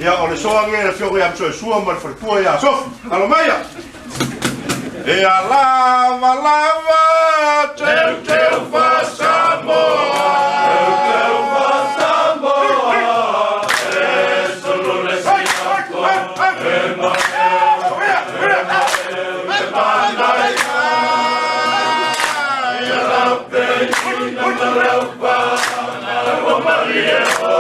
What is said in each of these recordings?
ia o le soa nge le fionga ia msoe sua ma le whalipua ia sofi. Alo maia. Ia lava lava, teu teu fa Samoa. Teu teu fa Samoa. E solo le siako, e maeo, e mandaika. Ia rape, ina maraupa, o marieo.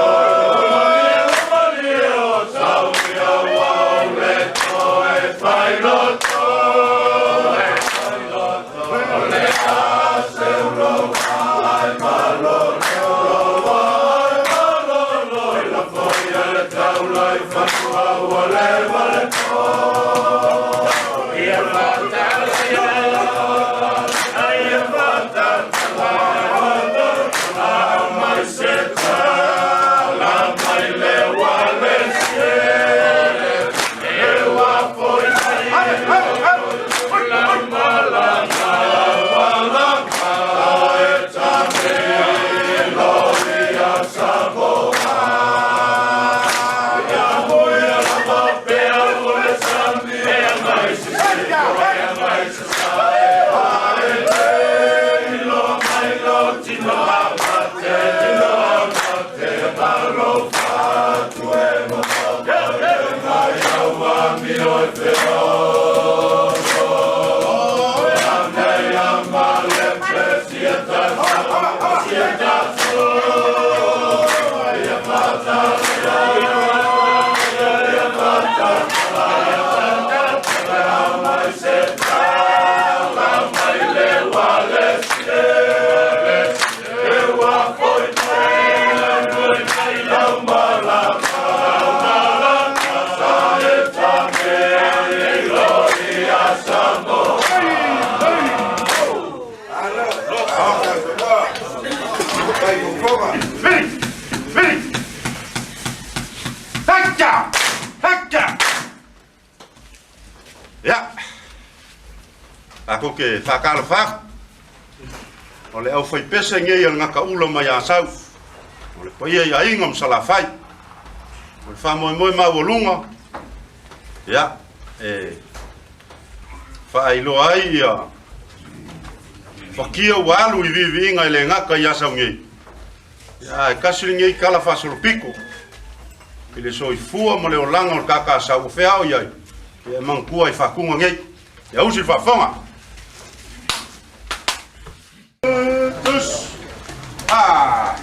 Ako ke whakala whak. O le au whai pese ngei al ngaka ula mai a sau. O le paia ia ingam sala whai. O le whamoe moe mau lunga. Ia, whaailoa ai ia. Whakia walu I vivi inga I le ngaka I asau ngei. Ia, e kasiri ngei kala whasolo piko. I le soi fua mo le o langa o kaka sau wheao iai. Ia mangkua I whakunga ngei. Ia usi whafonga. Ah!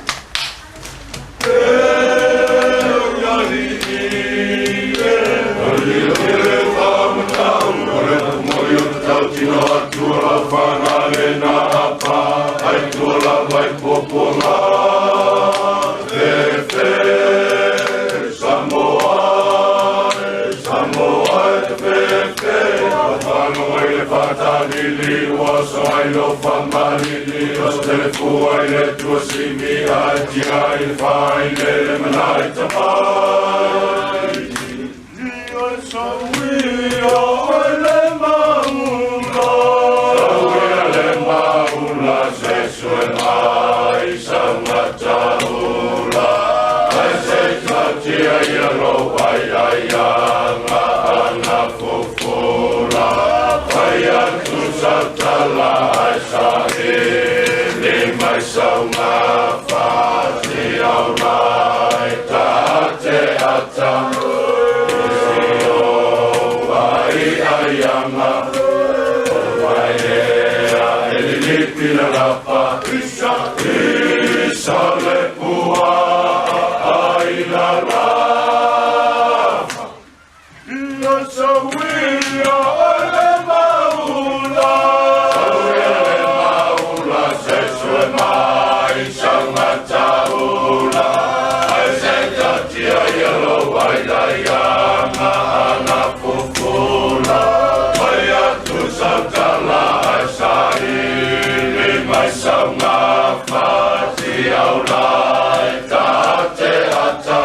Lili was I love family was telefua ile tu simi atia il fine lemonade tapai io so we le maula se suena samata ula se katia ia lo ai ana fofula Satala sahi mai sauna fati aurai tate ata sio vai ayama vai elipila lapa isa le pua ai la rafa io so Sauna fati aurai tate ata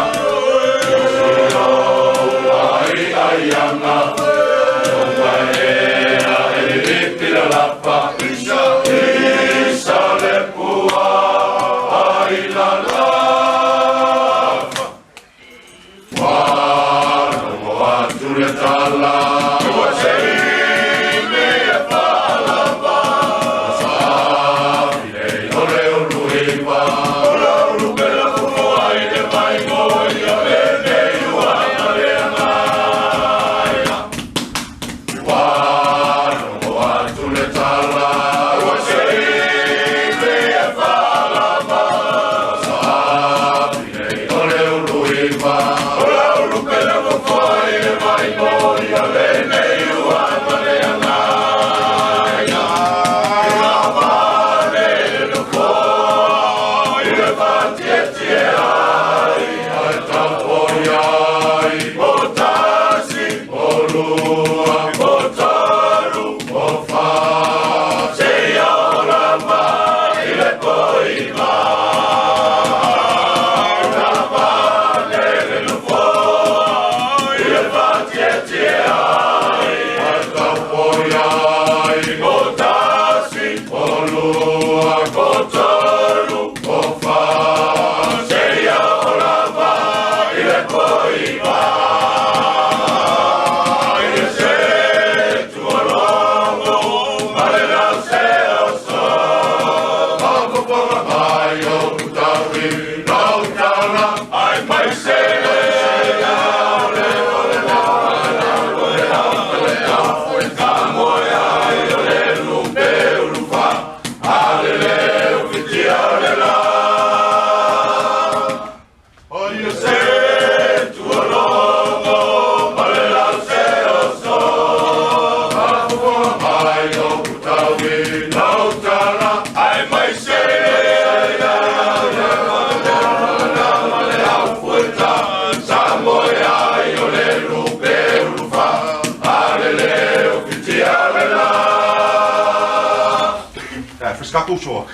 Skakusok.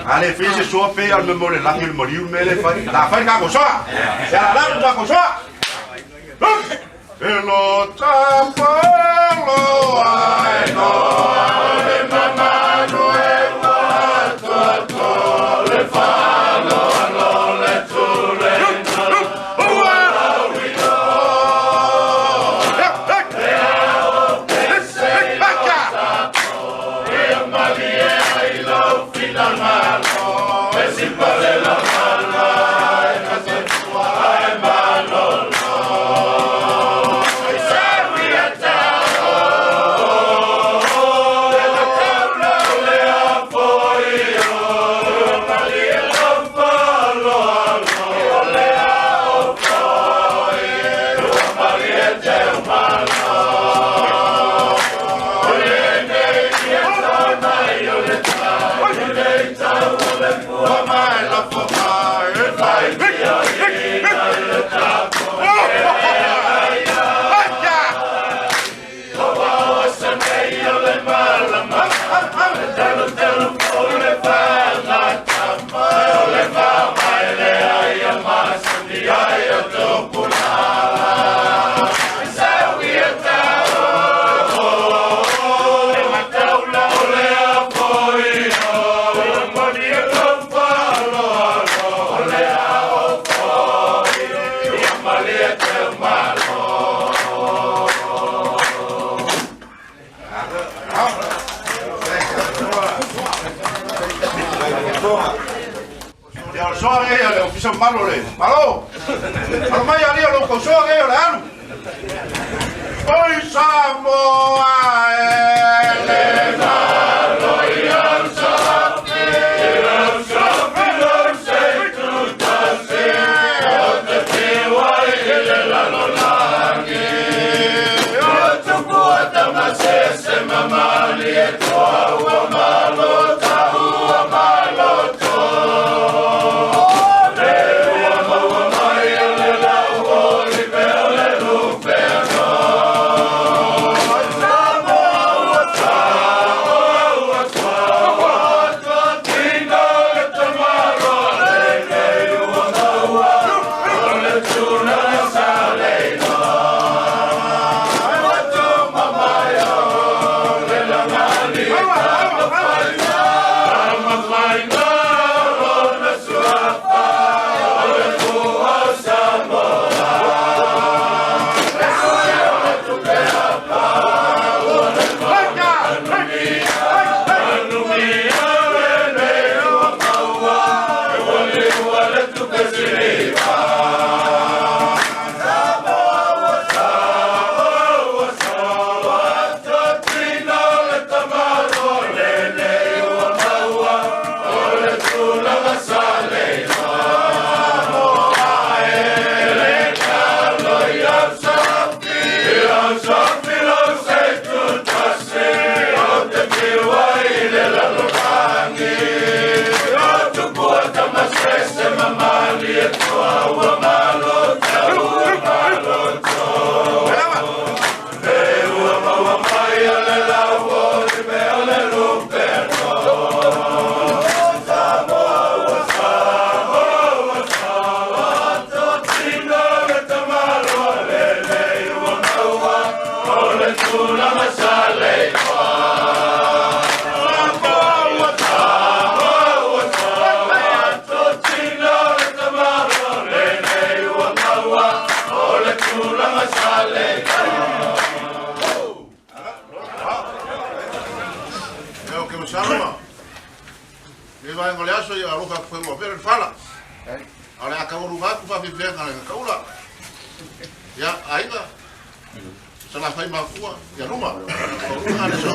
Ale fese so pe al memore la ngil moriu mele fai. La fai ka kosa. Ya la ka kosa. Hello tapalo ai no ale mama no e wa to le fa no le tu le no. Malo le, malo. Alo mai ali lo koso ke o lan. Oi Samoa Elena lo yan sa. foi mo pera fala. Ale akauru ngaku pa vivenga le kaula. Ya aiga. Sala fai makua ya ruma. Ana so.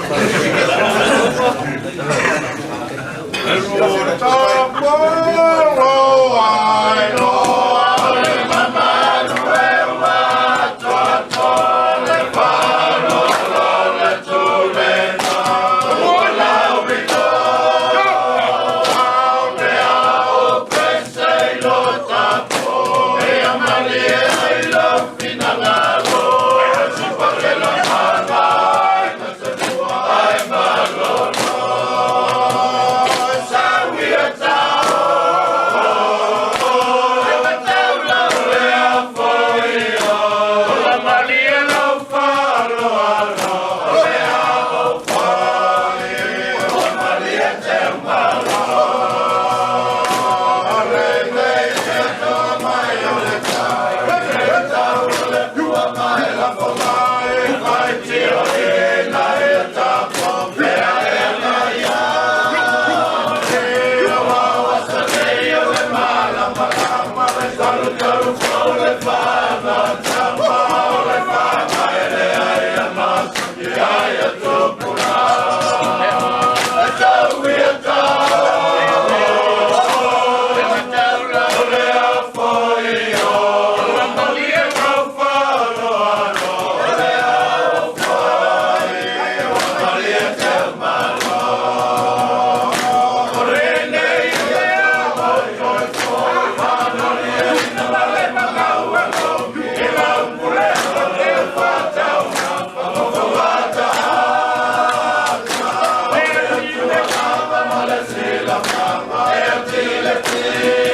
Let's